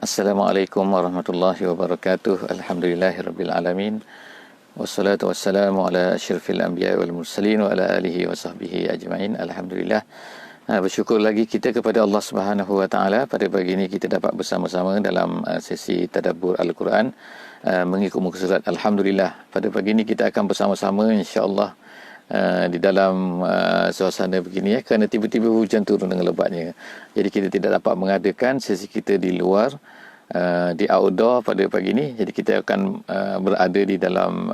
Assalamualaikum warahmatullahi wabarakatuh. Alhamdulillahirabbil alamin. Wassalatu wassalamu ala asyrafil anbiya'i wal mursalin wa ala alihi wa sahbihi ajma'in. Alhamdulillah. Bersyukur lagi kita kepada Allah Subhanahu wa taala pada pagi ini kita dapat bersama-sama dalam sesi tadabbur Al-Quran mengikut muka surat. Alhamdulillah. Pada pagi ini kita akan bersama-sama insya-Allah di dalam suasana begini kerana tiba-tiba hujan turun dengan lebatnya. Jadi kita tidak dapat mengadakan sesi kita di luar di outdoor pada pagi ini. Jadi kita akan berada di dalam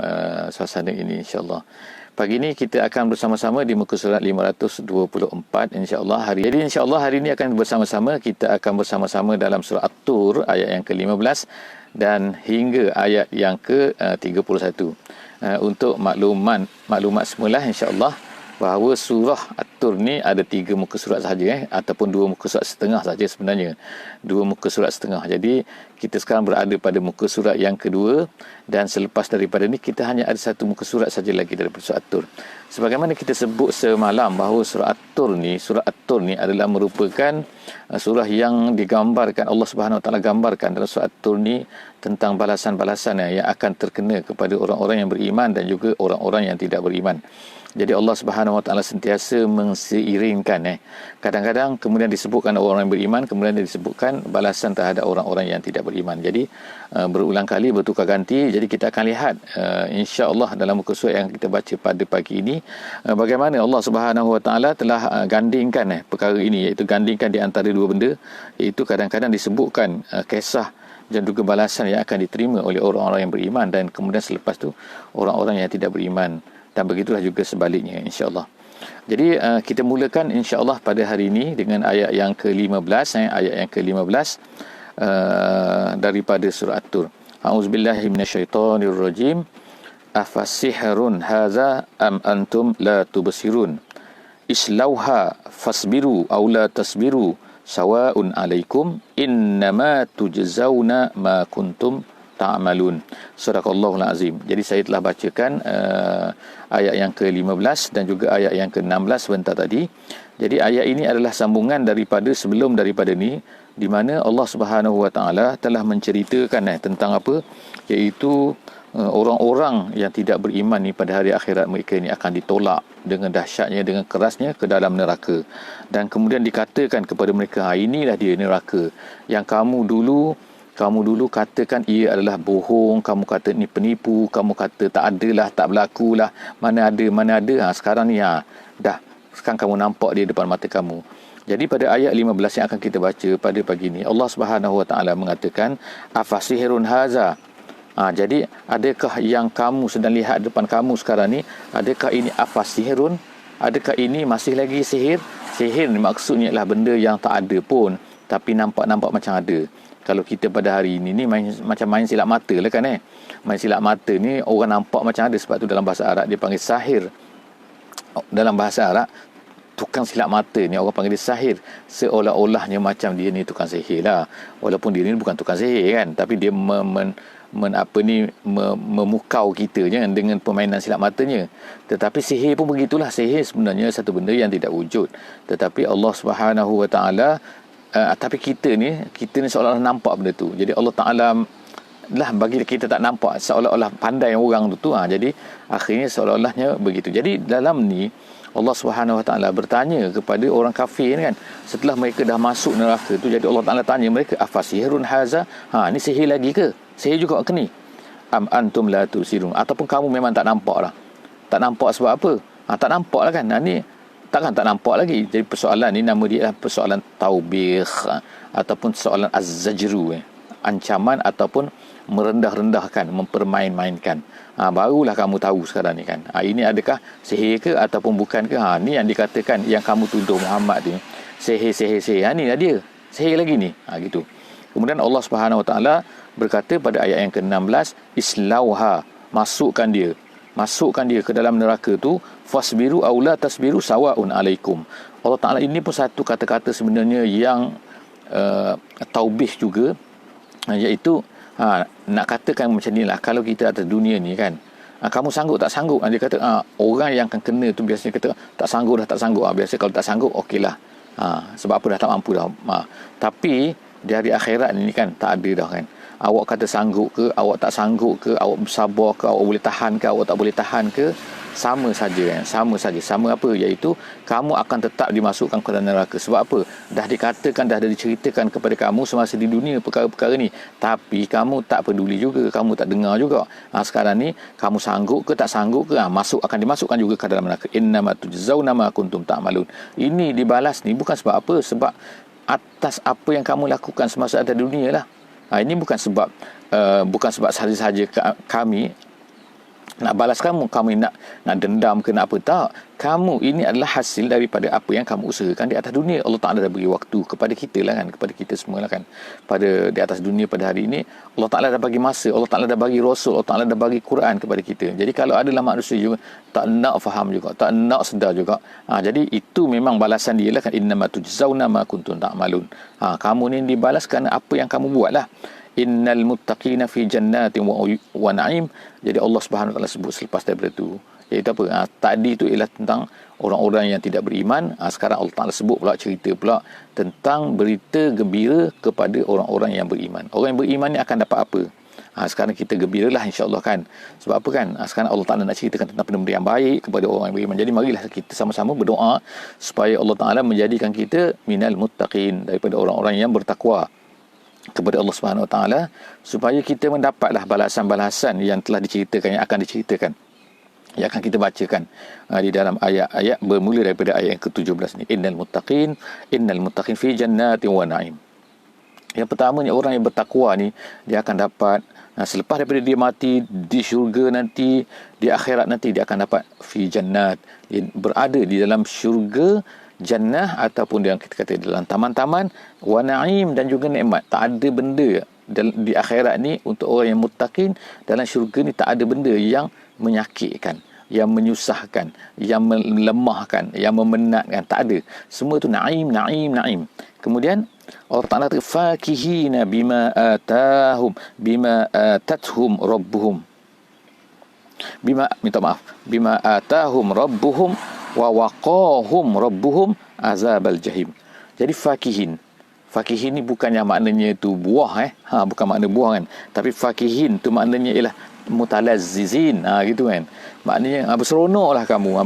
suasana ini insya-Allah. Pagi ini kita akan bersama-sama di muka surat 524 insya-Allah hari. Jadi insya-Allah hari ini akan bersama-sama kita akan bersama-sama dalam surah At-Tur ayat yang ke-15 dan hingga ayat yang ke-31. Untuk maklumat semula insya-Allah bahawa surah At-Tur ni ada 3 muka surat sahaja ataupun 2 muka surat setengah saja sebenarnya. 2 muka surat setengah. Jadi kita sekarang berada pada muka surat yang kedua dan selepas daripada ni kita hanya ada 1 muka surat saja lagi daripada surah At-Tur. Sebagaimana kita sebut semalam bahawa surah At-Tur ni adalah merupakan surah yang digambarkan Allah Subhanahu Wa Taala gambarkan dalam surah At-Tur ni tentang balasan-balasan yang akan terkena kepada orang-orang yang beriman dan juga orang-orang yang tidak beriman. Jadi Allah Subhanahu Wa Taala sentiasa menseiringkan kadang-kadang kemudian disebutkan orang yang beriman, kemudian disebutkan balasan terhadap orang-orang yang tidak beriman. Jadi berulang kali bertukar ganti. Jadi kita akan lihat insya-Allah dalam muka surat yang kita baca pada pagi ini bagaimana Allah Subhanahu Wa Taala telah gandingkan perkara ini, iaitu gandingkan di antara 2 benda, iaitu kadang-kadang disebutkan kisah dan juga balasan yang akan diterima oleh orang-orang yang beriman dan kemudian selepas tu orang-orang yang tidak beriman. Dan begitulah juga sebaliknya insya-Allah. Jadi kita mulakan insya-Allah pada hari ini dengan ayat yang ke-15 ayat yang ke-15 daripada surah At-Tur. A'udzubillahi minasyaitonirrajim. Afasihrun hadza am antum la tubsirun. Islauha fasbiru aw la tasbiru sawa'un 'alaikum innama tujzauna ma kuntum ta'malun. Sadaqallahul azim. Jadi saya telah bacakan ayat yang ke-15 dan juga ayat yang ke-16 sebentar tadi. Jadi ayat ini adalah sambungan daripada sebelum daripada ni, di mana Allah Subhanahu Wa Taala telah menceritakan tentang apa, iaitu orang-orang yang tidak beriman ni pada hari akhirat mereka ni akan ditolak dengan dahsyatnya, dengan kerasnya ke dalam neraka. Dan kemudian dikatakan kepada mereka, inilah dia neraka yang kamu dulu katakan ia adalah bohong, kamu kata ni penipu, kamu kata tak adalah, tak berlakulah, mana ada. Sekarang ni sekarang kamu nampak dia depan mata kamu. Jadi pada ayat 15 yang akan kita baca pada pagi ni, Allah Subhanahu Wa Taala mengatakan afasihirun haza. Jadi adakah yang kamu sedang lihat depan kamu sekarang ni, adakah ini afasihirun? Adakah ini masih lagi sihir? Sihir ni maksudnya adalah benda yang tak ada pun tapi nampak macam ada. Kalau kita pada hari ini ni macam main silap mata lah kan Main silap mata ni orang nampak macam ada, sebab tu dalam bahasa Arab dia panggil sahir. Dalam bahasa Arab tukang silap mata ni orang panggil dia sahir, seolah-olahnya macam dia ni tukang sihir lah, walaupun dia ni bukan tukang sihir kan, tapi dia memukau kita dengan permainan silap matanya. Tetapi sihir pun begitulah. Sihir sebenarnya satu benda yang tidak wujud, tetapi Allah Subhanahu Wa Taala tapi kita ni seolah-olah nampak benda tu. Jadi Allah Ta'ala lah bagi kita tak nampak, seolah-olah pandai orang tu. Jadi akhirnya seolah-olahnya begitu. Jadi dalam ni Allah Subhanahu Wa Taala bertanya kepada orang kafir kan, setelah mereka dah masuk neraka tu. Jadi Allah Ta'ala tanya mereka, afasihirun haza, ni sihir lagi ke? Sihir juga ke ni? Am antum la tusirun, ataupun kamu memang tak nampak lah. Tak nampak sebab apa? Tak nampak lah kan. Ni takkan tak nampak lagi. Jadi persoalan ni nama dia adalah persoalan taubih ataupun soalan az-zajru, ancaman ataupun merendah-rendahkan, mempermain-mainkan. Barulah kamu tahu sekarang ni kan. Ini adakah sihir ke ataupun bukan ke? Ni yang dikatakan, yang kamu tuduh Muhammad ni sihir. Ni lah dia. Sihir lagi ni. Gitu. Kemudian Allah Subhanahu Wa Taala berkata pada ayat yang ke-16, islauha, masukkan dia ke dalam neraka tu, fasbiru aw la tasbiru sawaun alaikum. Allah Ta'ala ini pun satu kata-kata sebenarnya yang taubih juga, iaitu nak katakan macam ni lah, kalau kita atas dunia ni kan, kamu sanggup tak sanggup, dia kata orang yang akan kena tu biasanya kata tak sanggup. Biasa kalau tak sanggup okeylah, sebab apa dah tak mampu dah. Tapi Di hari akhirat ni kan tak ada dah kan. Awak kata sanggup ke, awak tak sanggup ke, awak bersabar ke, awak boleh tahan ke, awak tak boleh tahan ke, sama saja kan. Sama saja. Sama apa? Iaitu kamu akan tetap dimasukkan ke dalam neraka. Sebab apa? Dah dikatakan, dah diceritakan kepada kamu semasa di dunia perkara-perkara ni. Tapi kamu tak peduli juga, kamu tak dengar juga. Sekarang ni kamu sanggup ke tak sanggup ke, akan dimasukkan juga ke dalam neraka. Innama tujzauna ma kuntum ta'malun. Ini dibalas ni bukan sebab apa? Sebab atas apa yang kamu lakukan semasa ada dunia lah. Ini bukan sebab sahaja kami nak balas kamu nak dendam ke nak apa, tak. Kamu ini adalah hasil daripada apa yang kamu usahakan di atas dunia. Allah Ta'ala dah beri waktu kepada kita lah kan, kepada kita semua lah kan, pada di atas dunia pada hari ini. Allah Ta'ala dah bagi masa, Allah Ta'ala dah bagi Rasul, Allah Ta'ala dah bagi Quran kepada kita. Jadi kalau adalah manusia juga tak nak faham juga, tak nak sedar juga, jadi itu memang balasan dia lah kan. Innama tujzauna ma kuntum ta'malun. Kamu ni dibalas kerana apa yang kamu buat lah. Innal muttaqina fi jannatin wa na'im. Jadi Allah Subhanahu Wa Taala sebut selepas daripada itu, iaitu apa? Tadi itu ialah tentang orang-orang yang tidak beriman. Sekarang Allah Taala sebut pula, cerita pula tentang berita gembira kepada orang-orang yang beriman. Orang yang beriman ni akan dapat apa? Sekarang kita gembiralah insya-Allah kan. Sebab apa kan? Sekarang Allah Taala nak ceritakan tentang benda-benda yang baik kepada orang yang beriman. Jadi marilah kita sama-sama berdoa supaya Allah Taala menjadikan kita minal muttaqin, daripada orang-orang yang bertakwa kepada Allah Subhanahu Wa Taala, supaya kita mendapatlah balasan-balasan yang telah diceritakan, yang akan diceritakan, yang akan kita bacakan di dalam ayat-ayat bermula daripada ayat yang ke-17 ni. Innal muttaqin fi jannatin wa na'im. Yang pertamanya, orang yang bertakwa ni dia akan dapat, selepas daripada dia mati di syurga nanti, di akhirat nanti, dia akan dapat fi jannat, dia berada di dalam syurga, jannah, ataupun yang kita kata dalam taman-taman, wa na'im, dan juga nikmat. Tak ada benda di akhirat ni untuk orang yang muttaqin. Dalam syurga ni tak ada benda yang menyakitkan, yang menyusahkan, yang melemahkan, yang memenatkan. Tak ada. Semua tu na'im, na'im, na'im. Kemudian Allah Ta'ala kata fakihina bima atathum rabbuhum. Bima atahum rabbuhum wa waqahum rabbuhum azabal jahim. Jadi fakihin ni bukan yang maknanya tu buah bukan makna buah kan, tapi fakihin tu maknanya ialah mutalazzizin, gitu kan. Maknanya berseronoklah kamu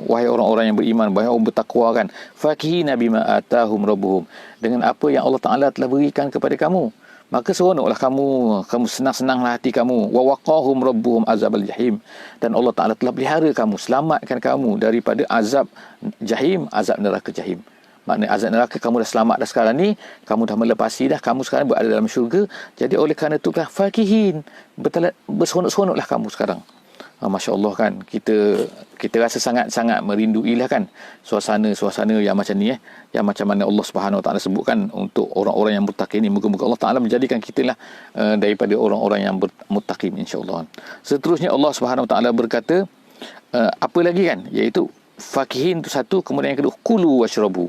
wahai orang-orang yang beriman, wahai orang bertakwa kan. Fakihina bima atahum rabbuhum, dengan apa yang Allah Ta'ala telah berikan kepada kamu, maka seronoklah kamu senang-senanglah hati kamu. Wa waqahum rabbuhum azabal jahim, dan Allah Ta'ala telah pelihara kamu, selamatkan kamu daripada azab jahim, azab neraka jahim. Maknanya azab neraka kamu dah selamat dah sekarang ni, kamu dah melepasi dah, kamu sekarang berada dalam syurga. Jadi oleh kerana itulah fakihin, berseronok-seronoklah kamu sekarang. Masya Allah kan, kita rasa sangat-sangat merinduilah kan suasana yang macam ni yang macam mana Allah Subhanahu Wa Taala sebutkan untuk orang-orang yang muttaqin ni. Moga-moga Allah Taala menjadikan kita lah daripada orang-orang yang muttaqin insya-Allah. Seterusnya Allah Subhanahu Wa Taala berkata apa lagi kan, iaitu fakihin tu satu, kemudian yang kedua kulu washrabu,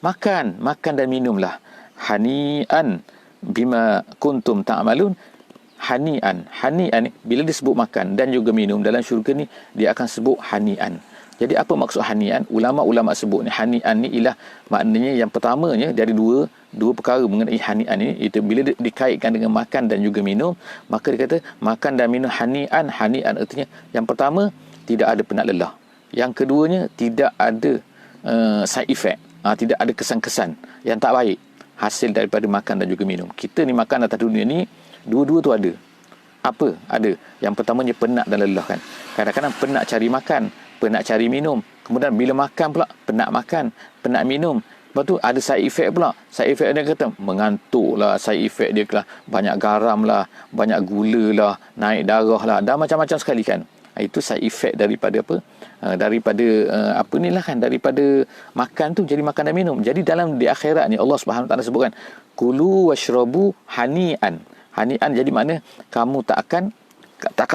makan dan minumlah, hani'an bima kuntum ta'malun. Hani'an bila disebut makan dan juga minum dalam syurga ni, dia akan sebut hani'an. Jadi apa maksud hani'an? Ulama-ulama sebut ni hani'an ni ialah maknanya yang pertamanya dari dua perkara mengenai hani'an ni, itu bila dikaitkan dengan makan dan juga minum, maka dia kata makan dan minum hani'an artinya yang pertama tidak ada penat lelah, yang keduanya tidak ada side effect, tidak ada kesan-kesan yang tak baik hasil daripada makan dan juga minum. Kita ni makan atas dunia ni, dua-dua tu ada. Apa? Ada. Yang pertamanya penat dan lelah kan. Kadang-kadang penat cari makan, penat cari minum. Kemudian bila makan pula, penat makan, penat minum. Lepas tu ada side effect pula. Side effect dia kata mengantuk lah. Side effect dia lah banyak garam lah, banyak gula lah, naik darah lah, dah macam-macam sekali kan. Itu side effect daripada apa? Daripada makan tu, jadi makan dan minum. Jadi di akhirat ni Allah Subhanahu Wa Taala sebutkan kulu washrabu hani'an. Hani'an jadi makna kamu tak akan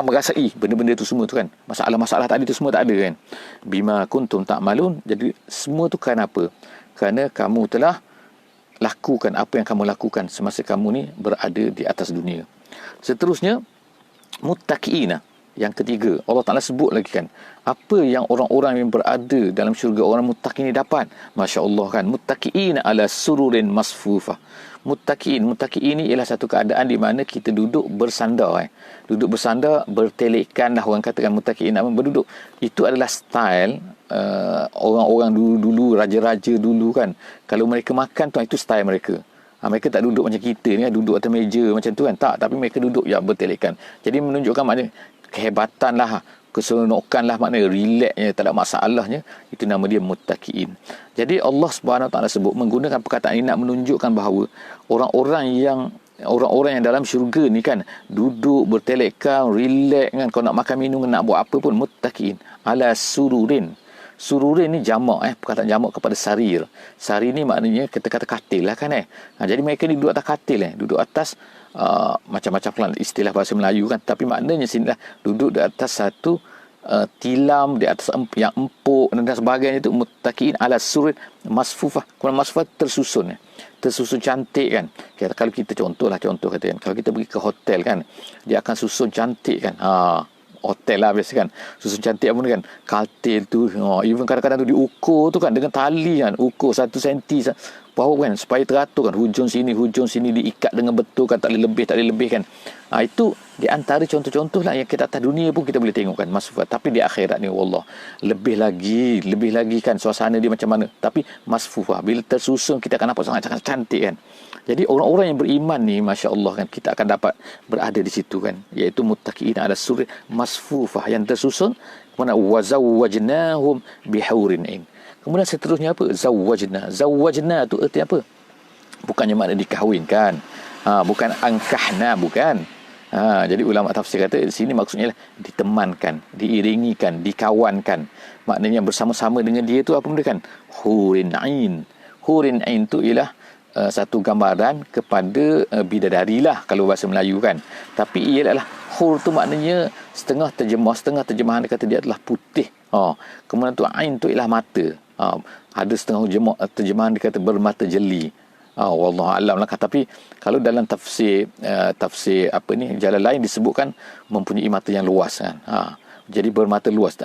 merasai benda-benda tu semua tu kan. Masalah-masalah tadi tu semua tak ada kan. Bima kuntum ta'malun. Jadi semua tu kerana apa? Kerana kamu telah lakukan apa yang kamu lakukan semasa kamu ni berada di atas dunia. Seterusnya muttaqiina. Yang ketiga, Allah Ta'ala sebut lagi kan, apa yang orang-orang yang berada dalam syurga, orang muttaqin ni dapat. Masya Allah kan, muttaqiin ala sururin masfufah. Muttaqiin ni ialah satu keadaan di mana kita duduk bersandar. Duduk bersandar, bertelekan lah orang katakan muttaqiin, berduduk. Itu adalah style orang-orang dulu-dulu, raja-raja dulu kan. Kalau mereka makan tu, itu style mereka. Mereka tak duduk macam kita ni, duduk atas meja macam tu kan. Tak, tapi mereka duduk bertelekan. Jadi menunjukkan maknanya kehebatan lah, keseronokan lah, maknanya relaxnya, tak ada masalahnya. Itu nama dia muttaqiin. Jadi Allah Subhanahu Wa Taala sebut, menggunakan perkataan ini nak menunjukkan bahawa orang-orang yang dalam syurga ni kan, duduk bertelekan, relax kan. Kau nak makan minum, nak buat apa pun, muttaqiin ala sururin. Sururin ni jamak, perkataan jamak kepada sarir. Sarir ni maknanya kita kata katil lah kan. Jadi mereka ni duduk atas katil, duduk atas macam-macam istilah bahasa Melayu kan, tapi maknanya sini lah duduk di atas satu tilam, di atas yang empuk dan sebagainya. Itu muttaqiin ala sururin masfufah. Kalau masfufah tersusun, tersusun cantik kan. Kalau kita contoh katakan, kalau kita pergi ke hotel kan, dia akan susun cantik kan. Hotel lah biasa kan, susun cantik apa kan, katil tu, even kadang-kadang tu diukur tu kan dengan tali kan, ukur 1 senti bawah kan, supaya teratur kan, hujung sini diikat dengan betul kan, tak boleh lebih kan. Itu di antara contoh-contoh lah yang kita atas dunia pun kita boleh tengok kan, masfufah. Tapi di akhirat ni wallah lebih lagi kan, suasana dia macam mana. Tapi masfufah, bila tersusun kita akan nampak sangat cantik kan. Jadi orang-orang yang beriman ni, Masya Allah kan, kita akan dapat berada di situ kan, iaitu muttaqiin ala surir masfufah, yang tersusun. Kemudian wazawwajnahum bihurin ain. Kemudian seterusnya apa? Zawwajna tu erti apa? Bukannya makna dikahwinkan, bukan angkahna, bukan. Jadi ulama tafsir kata di sini maksudnya lah ditemankan, diiringikan, dikawankan. Maknanya bersama-sama dengan dia tu apa benda kan? Hurin ain. Hurin ain tu ialah satu gambaran kepada bidadari lah kalau bahasa Melayu kan. Tapi ialah hur tu maknanya setengah terjemahan dia kata dia adalah putih. Kemudian tu ain tu ialah mata. Ada setengah terjemahan dia kata bermata jeli. Wallahu alam lah. Tapi kalau dalam tafsir jalan lain disebutkan mempunyai mata yang luas kan. Jadi bermata luas,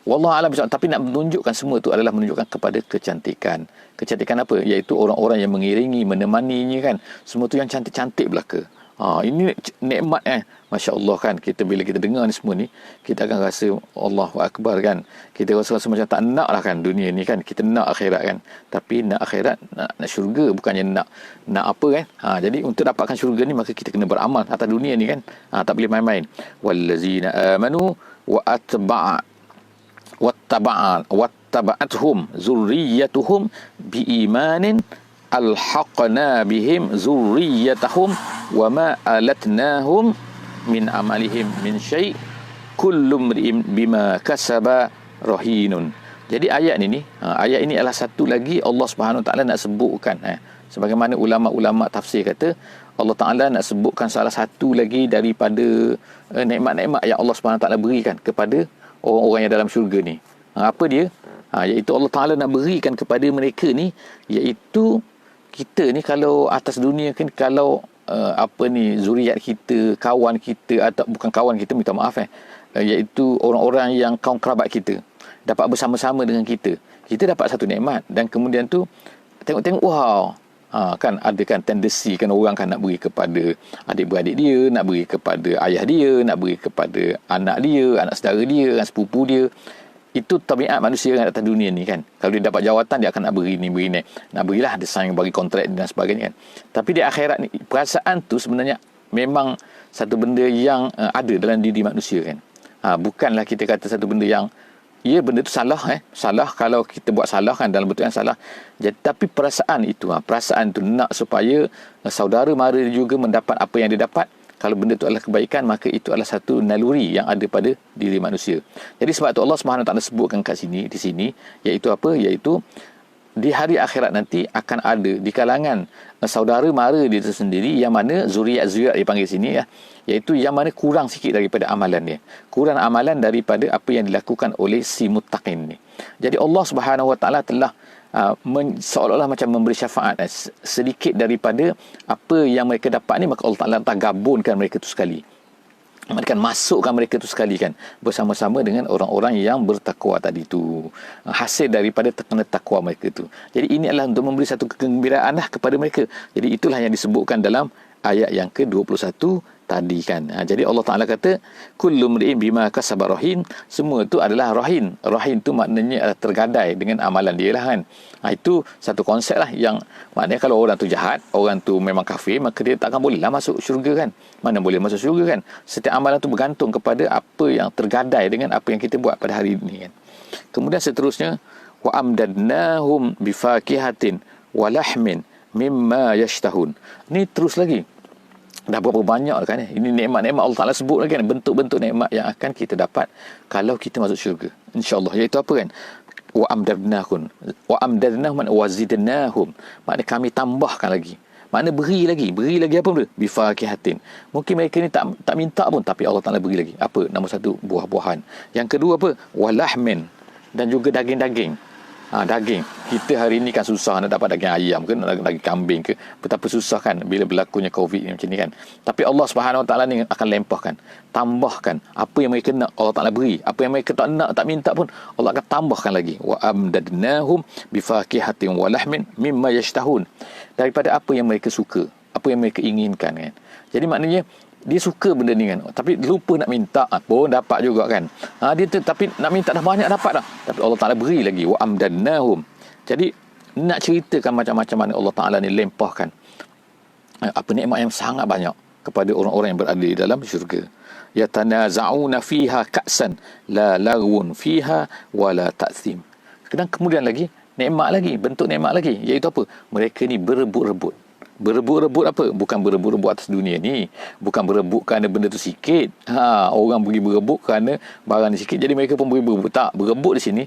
wallahu alam. Tapi nak menunjukkan semua itu adalah menunjukkan kepada kecantikan. Kecantikan apa? Iaitu orang-orang yang mengiringi, menemaninya kan. Semua tu yang cantik-cantik belaka. Ini nikmat Masya Allah kan. Bila kita dengar ni semua ni, kita akan rasa Allahu Akbar kan. Kita rasa macam tak nak lah kan dunia ni kan. Kita nak akhirat kan. Tapi nak akhirat, nak syurga, bukannya nak apa kan. Jadi untuk dapatkan syurga ni, maka kita kena beramal atas dunia ni kan. Tak boleh main-main. Wallazina amanu wa wattaba'athum zurriyyatuhum biimanin alhaqna bihim zurriyyatahum wama alatnahum min amalihim min syai' kullu mri'in bima kasaba rahinun. Jadi ayat ini adalah satu lagi Allah Subhanahu Taala nak sebutkan, sebagaimana ulama-ulama tafsir kata, Allah Taala nak sebutkan salah satu lagi daripada nikmat-nikmat yang Allah Subhanahu Taala berikan kepada orang-orang yang dalam syurga ni. Apa dia? Iaitu Allah Ta'ala nak berikan kepada mereka ni, iaitu kita ni kalau atas dunia kan, kalau zuriat kita, kawan kita, atau bukan kawan kita, minta maaf iaitu orang-orang yang kaum kerabat kita dapat bersama-sama dengan kita dapat satu nikmat. Dan kemudian tu tengok-tengok, wow, kan ada kan tendensi kan, orang kan nak beri kepada adik-beradik dia, nak beri kepada ayah dia, nak beri kepada anak dia, anak saudara dia, kan, sepupu dia. Itu tabiat manusia yang atas dunia ni kan. Kalau dia dapat jawatan, dia akan nak beri ni, beri ni, nak berilah, ada sign bagi kontrak dan sebagainya kan. Tapi di akhirat ni, perasaan tu sebenarnya memang satu benda yang ada dalam diri manusia kan. Bukanlah kita kata satu benda yang benda tu salah salah kalau kita buat salah kan, dalam bentuk yang salah. Jadi, tapi perasaan itu nak supaya saudara mara juga mendapat apa yang dia dapat. Kalau benda itu adalah kebaikan, maka itu adalah satu naluri yang ada pada diri manusia. Jadi sebab itu Allah Subhanahu Taala sebutkan di sini iaitu apa? Iaitu di hari akhirat nanti akan ada di kalangan saudara mara dia sendiri yang mana zuriat dipanggil sini iaitu yang mana kurang sikit daripada amalan dia. Kurang amalan daripada apa yang dilakukan oleh si muttaqin ni. Jadi Allah Subhanahu Wa Taala telah seolah-olah macam memberi syafaat sedikit daripada apa yang mereka dapat ni, maka Allah Ta'ala gabunkan mereka tu sekali. Mereka masukkan mereka tu sekali kan, bersama-sama dengan orang-orang yang bertakwa tadi tu, hasil daripada kena takwa mereka tu. Jadi ini adalah untuk memberi satu kegembiraan lah kepada mereka. Jadi itulah yang disebutkan dalam ayat yang ke-21 tadi kan. Jadi Allah Ta'ala kata kullu mri'in bima kasaba rahin, semua tu adalah rahin. Rahin tu maknanya adalah tergadai dengan amalan dia lah kan. Itu satu konsep lah yang maknanya kalau orang tu jahat, orang tu memang kafir, maka dia takkan boleh lah masuk syurga kan. Mana boleh masuk syurga kan. Setiap amalan tu bergantung kepada apa yang tergadai dengan apa yang kita buat pada hari ini kan. Kemudian seterusnya wa amdadnahum bifakihatin wa lahmin mimma yashtahun. Ni terus lagi. Dah berapa banyak kan ini nikmat-nikmat Allah Ta'ala sebut lagi kan, bentuk-bentuk nikmat yang akan kita dapat kalau kita masuk syurga insya-Allah, iaitu apa kan, wa amdadnahum wazidnahum, maknanya kami tambahkan lagi, makna beri lagi apa benda, bifakihatin. Mungkin mereka ni tak minta pun, tapi Allah Ta'ala beri lagi apa, nombor satu buah-buahan, yang kedua apa, walahmin, dan juga daging-daging. Daging. Kita hari ni kan susah nak dapat daging ayam ke, nak daging kambing ke. Betapa susah kan bila berlakunya COVID ni macam ni kan. Tapi Allah Subhanahu Wa Taala ni akan lempahkan, tambahkan apa yang mereka nak, Allah Taala beri. Apa yang mereka tak nak, tak minta pun, Allah akan tambahkan lagi. Wa amdadnahum bifakihatin wa lahmin mimma yashtahun. Daripada apa yang mereka suka, apa yang mereka inginkan kan. Jadi maknanya dia suka benda ni kan, tapi lupa nak minta pun dapat juga kan. Tapi nak minta dah banyak dapat dah, tapi Allah Ta'ala beri lagi wa amdannahum. Jadi nak ceritakan macam-macam mana Allah Ta'ala ni lempahkan apa nikmat yang sangat banyak kepada orang-orang yang berada di dalam syurga. Yatanaza'una fiha ka'san la lagwun fiha wala ta'thim. Dan kemudian lagi nikmat lagi, bentuk nikmat lagi, iaitu apa, mereka ni berebut-rebut. Berebut-rebut apa? Bukan berebut-rebut atas dunia ni. Bukan berebut kerana benda tu sikit. Orang pergi berebut kerana barang ni sikit, jadi mereka pun berebut. Tak, berebut di sini.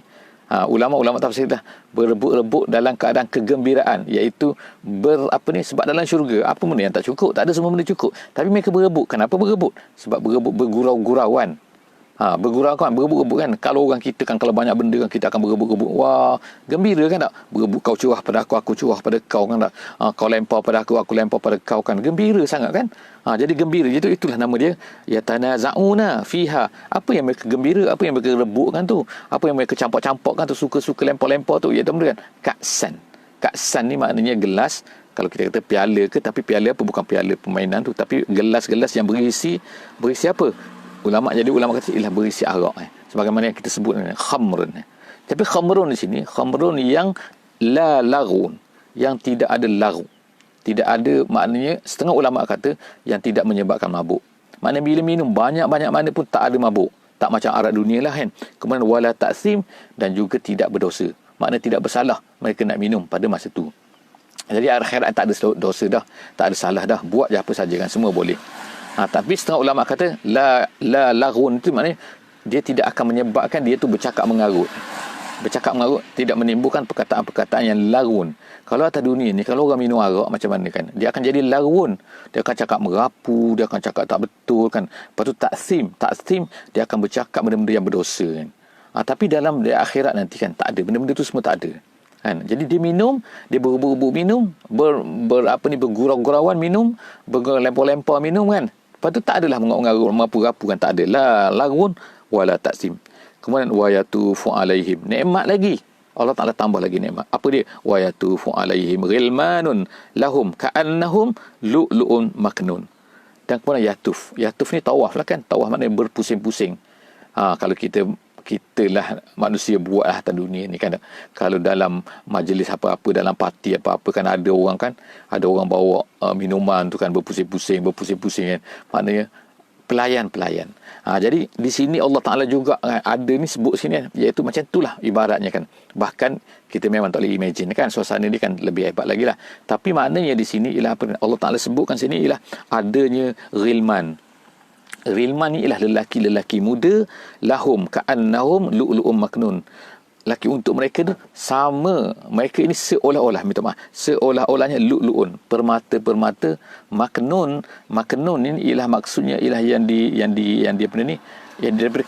Ulama-ulama tafsir dah berebut-rebut dalam keadaan kegembiraan, iaitu sebab dalam syurga apa benda yang tak cukup, tak ada semua benda cukup. Tapi mereka berebut. Kenapa berebut? Sebab berebut bergurau-gurauan. Berebut kan. Kalau orang kita kan, kalau banyak benda kan, kita akan berebut. Wah, gembira kan tak? Berebut, kau curah pada aku curah pada kau kan tak? Kau lempar pada aku lempar pada kau kan. Gembira sangat kan? Jadi gembira. Itulah nama dia. Yatanaza'una fiha. Apa yang mereka gembira, apa yang mereka rebutkan tu, apa yang mereka campak-campakkan tu, suka-suka lempar-lempar tu, iaitu benda kan? Ka'san ni maknanya gelas. Kalau kita kata piala ke, tapi piala apa? Bukan piala permainan tu, tapi gelas-gelas yang berisi apa? Ulama kata ialah berisi arak sebagaimana yang kita sebut khamrun. Tapi khamrun di sini, khamrun yang la laghun, yang tidak ada lagu. Tidak ada, maknanya setengah ulama kata yang tidak menyebabkan mabuk. Maknanya bila minum banyak-banyak mana pun tak ada mabuk. Tak macam arak dunia lah kan. Kemudian wala ta'thim, dan juga tidak berdosa. Maknanya tidak bersalah mereka nak minum pada masa tu. Jadi akhirat tak ada dosa dah, tak ada salah dah, buat je apa saja kan, semua boleh. Tapi setengah ulama kata la laghun itu maknanya dia tidak akan menyebabkan dia tu bercakap mengarut. Bercakap mengarut tidak menimbulkan perkataan-perkataan yang laghun. Kalau atas dunia ni, kalau orang minum arak macam mana kan, dia akan jadi laghun. Dia akan cakap merapu, dia akan cakap tak betul kan. Lepas tu ta'thim, dia akan bercakap benda-benda yang berdosa kan. Tapi dalam akhirat nanti kan tak ada, benda-benda tu semua tak ada. Kan? Jadi dia minum, dia berebut-rebut minum, bergurau-gurauan minum, berlempar-lempar minum kan. Lepas tu tak adalah mengarut, merapu-rapu kan, tak ada. La lagun wala ta'sim. Kemudian wa yatufu alaihim. Nikmat lagi. Allah Ta'ala tambah lagi nikmat. Apa dia? Wa yatufu alaihim ghilmanun lahum ka'annahum lu'lu'un maknun. Dan kemudian yatuf. Yatuf ni tawaf lah kan. Tawaf maknanya berpusing-pusing. Kalau kita lah manusia buat lah atas dunia ni kan. Kalau dalam majlis apa-apa, dalam parti apa-apa kan, ada orang bawa minuman tu kan, berpusing-pusing kan. Maknanya pelayan. Jadi di sini Allah Ta'ala juga ada ni sebut sini, iaitu macam itulah ibaratnya kan. Bahkan kita memang tak boleh imagine kan, suasana ni kan lebih hebat lagi lah. Tapi maknanya di sini ialah apa Allah Ta'ala sebutkan sini ialah adanya ghilman. Ghilman ni ialah lelaki-lelaki muda, lahum ka'annahum lu'lu'um maknun. Laki untuk mereka tu sama, mereka ini seolah-olah, seolah-olahnya lu'lu'un, permata-permata, maknun ini ialah maksudnya ialah yang di apa ni, yang daripada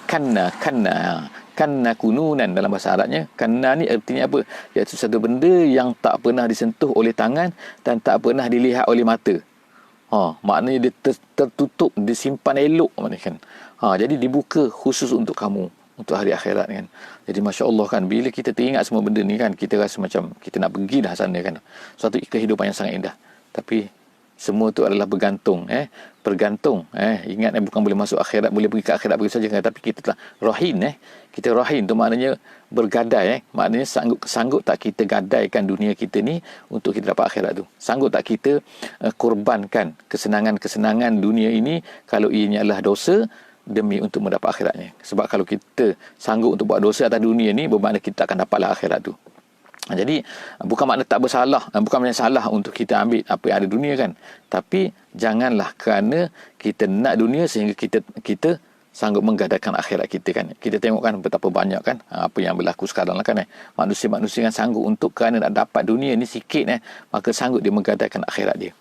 kanna kununan dalam bahasa Arabnya. Kanna ni artinya apa? Iaitu satu benda yang tak pernah disentuh oleh tangan dan tak pernah dilihat oleh mata. Maknanya dia tertutup, disimpan elok maknanya kan. Jadi dibuka khusus untuk kamu, untuk hari akhirat kan. Jadi Masya Allah kan, bila kita teringat semua benda ni kan, kita rasa macam kita nak pergi dah sana kan. Suatu kehidupan yang sangat indah. Tapi semua tu adalah bergantung. Ingat bukan boleh masuk akhirat, boleh pergi ke akhirat pergi saja kan. Tapi kita telah rahin kita rahin tu maknanya bergadai maknanya sanggup tak kita gadaikan dunia kita ni untuk kita dapat akhirat tu. Sanggup tak kita korbankan kesenangan dunia ini kalau ianya adalah dosa demi untuk mendapat akhiratnya. Sebab kalau kita sanggup untuk buat dosa atas dunia ni, bermakna kita akan dapatlah akhirat tu. Jadi bukan makna tak bersalah, bukan makna salah untuk kita ambil apa yang ada dunia kan. Tapi janganlah kerana kita nak dunia sehingga kita sanggup menggadaikan akhirat kita kan. Kita tengok kan betapa banyak kan apa yang berlaku sekarang lah kan. Manusia-manusia kan sanggup untuk kerana nak dapat dunia ni sikit maka sanggup dia menggadaikan akhirat dia.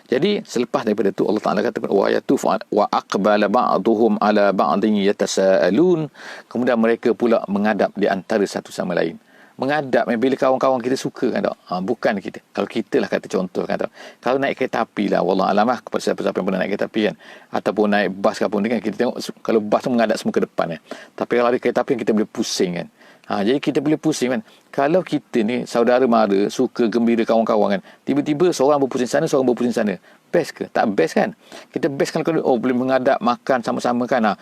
Jadi selepas daripada tu Allah Taala kata wa yatuf wa aqbala ba'dhum ala ba'dhin yatasaalun. Kemudian mereka pula menghadap di antara satu sama lain. Menghadap bila kawan-kawan kita suka kan tak? Bukan kita. Kalau kita lah kata contoh kan tak? Kalau naik kereta api lah, wallah alamah kepada siapa-siapa yang pernah naik kereta api kan, ataupun naik bas ke apa ni kan, kita tengok kalau bas tu menghadap semua ke depan kan. Tapi kalau ada kereta api kita boleh pusing kan. Jadi kita boleh pusing kan. Kalau kita ni saudara mara, suka gembira kawan-kawan kan, tiba-tiba seorang berpusing sana, seorang berpusing sana, best ke? Tak best kan? Kita best kan kalau boleh menghadap makan sama-sama kan.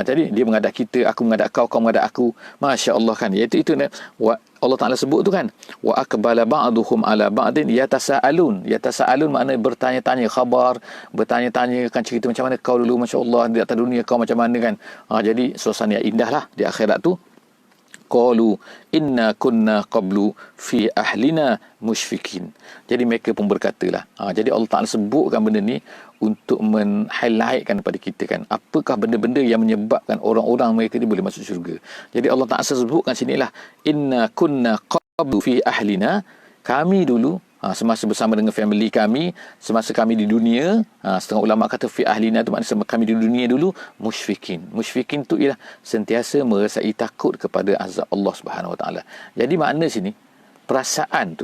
Jadi dia menghadap kita, aku menghadap kau, kau menghadap aku. Masya Allah kan. Iaitu Allah Ta'ala sebut tu kan, wa aqbala ba'duhum ala ba'din yatasaalun. Yatasaalun maknanya bertanya-tanya khabar, bertanya-tanya kan cerita macam mana kau dulu, Masya Allah, di atas dunia kau macam mana kan. Jadi suasana yang indah lah di akhirat tu. Qalu inna kunna qablu fi ahlina musyfikin. Jadi mereka pun berkatalah. Jadi Allah Ta'ala sebutkan benda ni untuk men-highlightkan kepada kita kan, apakah benda-benda yang menyebabkan orang-orang mereka ni boleh masuk syurga. Jadi Allah Ta'ala sebutkan sinilah, inna kunna qablu fi ahlina, kami dulu semasa bersama dengan family kami, semasa kami di dunia, setengah ulama kata fi ahlina tu maknanya kami di dunia dulu musyfikin tu ialah sentiasa merasai takut kepada azab Allah Subhanahu Wa Taala. Jadi makna sini perasaan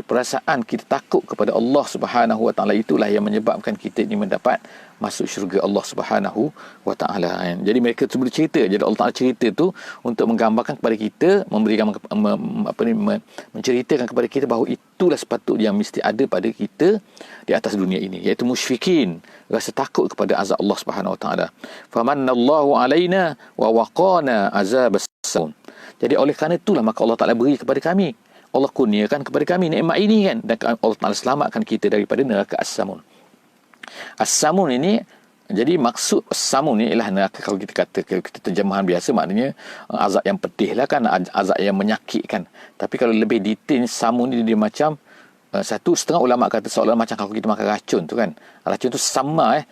kita takut kepada Allah Subhanahu Wa Taala itulah yang menyebabkan kita ini mendapat masuk syurga Allah Subhanahu Wa Taala. Jadi mereka tu bercerita, jadi Allah Taala cerita tu untuk menggambarkan kepada kita, memberikan menceritakan kepada kita bahawa itulah sepatutnya yang mesti ada pada kita di atas dunia ini, iaitu musyfikin, rasa takut kepada azab Allah Subhanahu Wa Taala. Famannallahu alaina wa waqana azabas saun. Jadi oleh kerana itulah maka Allah Taala beri kepada kami, Allah kurniakan kepada kami nikmat ini kan, dan Allah Ta'ala selamatkan kita daripada neraka As-Samun. As-Samun ini, jadi maksud As-Samun ni ialah neraka, kalau kita terjemahan biasa maknanya azab yang pedih lah kan, azab yang menyakitkan. Tapi kalau lebih detail, Samun ni dia macam satu setengah ulama kata seolah macam kalau kita makan racun tu kan. Racun tu sama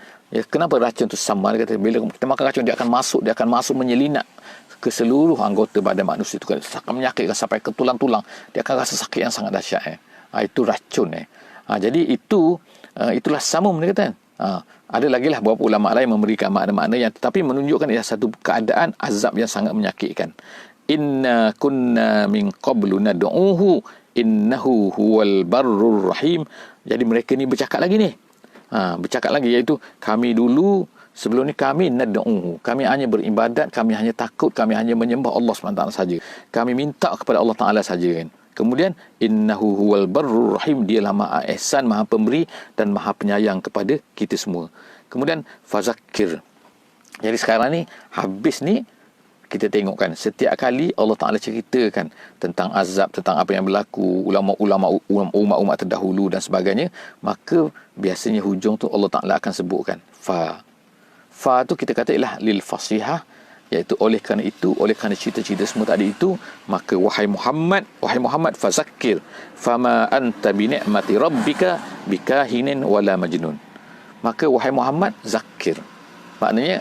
kenapa racun tu sama? Dia kata bila kita makan racun dia akan masuk menyelinap ke seluruh anggota badan manusia itu kan, akan menyakitkan sampai ke tulang-tulang, dia akan rasa sakit yang sangat dahsyat itu racun jadi itulah samum dia kata ada lagi lah beberapa ulama lain memberikan makna-makna yang tetapi menunjukkan ia satu keadaan azab yang sangat menyakitkan. Inna kunna min qablu nad'uhu innahu huwal barrur rahim. Jadi mereka ni bercakap lagi iaitu kami dulu sebelum ni kami nad'uhu, kami hanya beribadat, kami hanya takut, kami hanya menyembah Allah SWT saja, kami minta kepada Allah Ta'ala saja kan. Kemudian innahu huwal barrur rahim, dialah maha ihsan, maha pemberi dan maha penyayang kepada kita semua. Kemudian fazakir. Jadi sekarang ni habis ni kita tengok kan, setiap kali Allah Ta'ala ceritakan tentang azab, tentang apa yang berlaku, umat-umat terdahulu dan sebagainya, maka biasanya hujung tu Allah Ta'ala akan sebutkan fa tu kita kata ialah lil fasihah, iaitu oleh kerana cerita-cerita semua tadi itu, maka wahai Muhammad fazakir fama anta bi ni'mati rabbika bikahinin wala majnun. Maka wahai Muhammad zakir, maknanya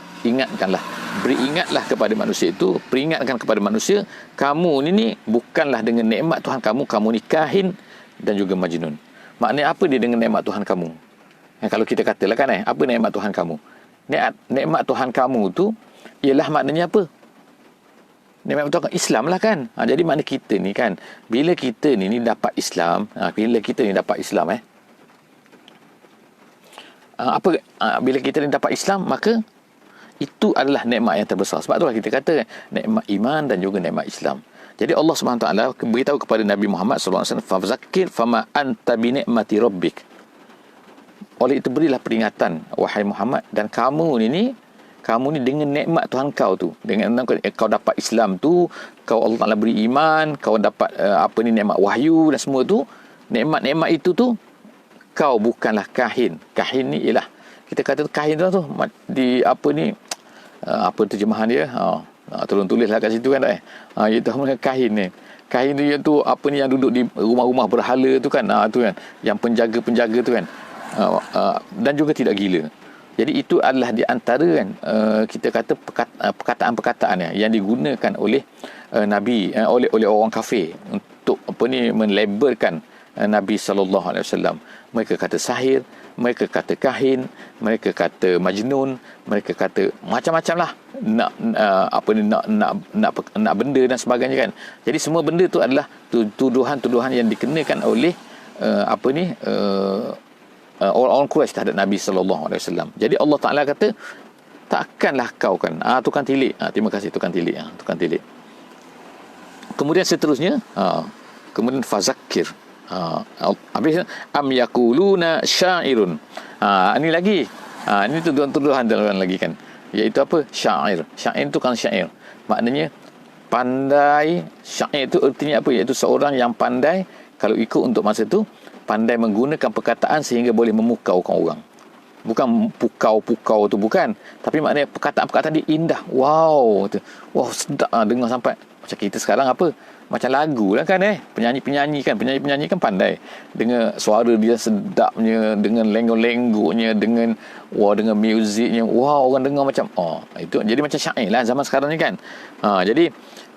beringatlah kepada manusia itu, peringatkan kepada manusia, kamu ni bukanlah dengan nikmat Tuhan kamu ni kahin dan juga majnun. Maknanya apa dia dengan nikmat Tuhan kamu? Kalau kita katalah kan apa nikmat Tuhan kamu? Nikmat Tuhan kamu tu ialah maknanya apa? Nikmat Tuhan Islam lah kan. Jadi makna kita ni kan, bila kita ni dapat Islam, Bila kita ni dapat Islam, maka itu adalah nikmat yang terbesar. Sebab itulah kita kata nikmat iman dan juga nikmat Islam. Jadi Allah Subhanahu Wa Taala beritahu kepada Nabi Muhammad sallallahu alaihi wasallam, "Fazakir fama anta bi ni'mati rabbik." Oleh itu berilah peringatan wahai Muhammad, dan kamu ni dengan nikmat Tuhan kau tu, dengan kau dapat Islam tu, kau Allah Taala beri iman, kau dapat nikmat wahyu dan semua tu, nikmat-nikmat itu tu, kau bukanlah kahin. Kahin ni ialah kita kata kahin tu di apa terjemahan dia? Tolong tulislah kat situ kan iaitu kahin ni. Kahin tu iaitu yang duduk di rumah-rumah berhala tu kan. Tu kan yang penjaga-penjaga tu kan. Dan juga tidak gila. Jadi itu adalah di antara kan kita kata perkataan-perkataan yang digunakan oleh Nabi oleh orang kafir untuk melabelkan Nabi sallallahu alaihi wasallam. Mereka kata sahir, mereka kata kahin, mereka kata majnun, mereka kata macam-macam lah nak benda dan sebagainya kan. Jadi semua benda tu adalah tuduhan-tuduhan yang dikenakan oleh orang-orang Quraisy terhadap Nabi sallallahu alaihi wasallam. Jadi Allah Taala kata takkanlah kau kan tukang tilik. Terima kasih tukang tilik. Kemudian seterusnya kemudian fazakir. Habis am yaquluna syairun. Ini lagi. Ini tuduhan lagi kan. Iaitu apa? Syair. Syair itu kan syair. Maknanya pandai. Syair itu artinya apa? Iaitu seorang yang pandai, kalau ikut untuk masa tu, pandai menggunakan perkataan sehingga boleh memukaukan orang. Bukan pukau tu bukan, tapi maknanya perkataan-perkataan dia indah. Wow, sedap dengar sampai macam kita sekarang macam lagu lah kan penyanyi-penyanyi kan pandai dengan suara dia sedapnya, dengan lenggok-lenggoknya, dengan muziknya. Orang dengar macam itu jadi macam syair lah zaman sekarang ni kan. Jadi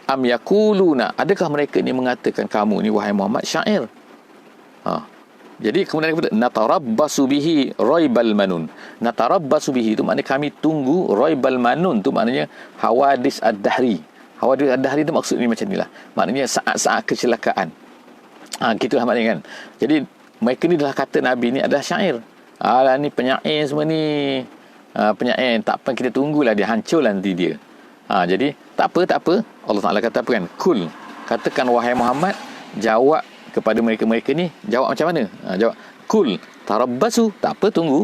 am yaquluna, adakah mereka ni mengatakan kamu ni wahai Muhammad syair? Jadi kemudian kita natarabbasu bihi raibal manun. Natarabbasu bihi itu maknanya kami tunggu, raibal manun tu maknanya hawadis ad-dahri. Hawadis ad-dahri itu maksud ni macam inilah. Maknanya saat-saat kecelakaan. Gitulah maknanya kan. Jadi mereka ni adalah kata Nabi ni adalah syair. Ni penyair semua ni. Penyair, tak apa, kita tunggulah dia hancurlah nanti dia. Jadi tak apa. Allah Taala kata apa kan? Kul, katakan wahai Muhammad, jawab kepada mereka ni, jawab macam mana? Jawab kul tarabbasu, tak apa tunggu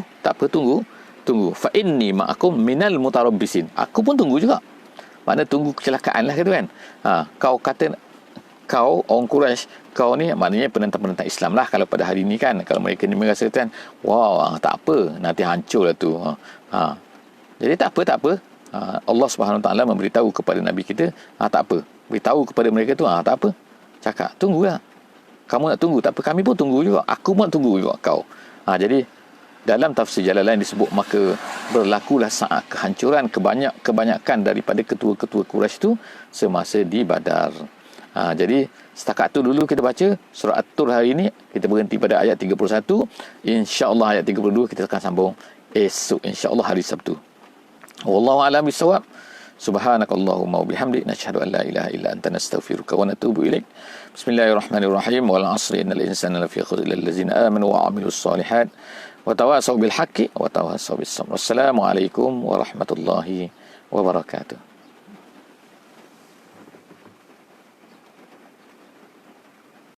fa inni ma'akum minal mutarabbisin, aku pun tunggu juga. Makna tunggu kecelakaan lah gitu kan. Kau kata kau orang Quraisy, kau ni maknanya penentang-penentang Islam lah kalau pada hari ni kan. Kalau mereka ni merasakan tak apa, nanti hancur lah tu. Jadi tak apa. Allah Subhanahu Wa Taala memberitahu kepada Nabi kita, tak apa, beritahu kepada mereka tu, tak apa, cakap tunggulah. Kamu nak tunggu, tak apa, kami pun tunggu juga. Aku pun tunggu juga kau. Jadi dalam tafsir Jalalain disebut, maka berlakulah saat kehancuran kebanyakan daripada ketua-ketua Quraisy itu semasa di Badar. Jadi setakat tu dulu kita baca surah At-Tur hari ini. Kita berhenti pada ayat 31. InsyaAllah ayat 32 kita akan sambung esok, insyaAllah hari Sabtu. Wallahu a'lam bissawab. Subhanakallahumma wa bihamdik, nashhadu an la ilaha illa anta, nastaghfiruka wa natubu ilaik. Bismillahirrahmanirrahim. Wal 'asri innal insana lafi khusr illa allazina amanu wa 'amilus solihat wa tawasaw bil haqqi wa tawasaw bis sabr. Wassalamu alaikum warahmatullahi wabarakatuh.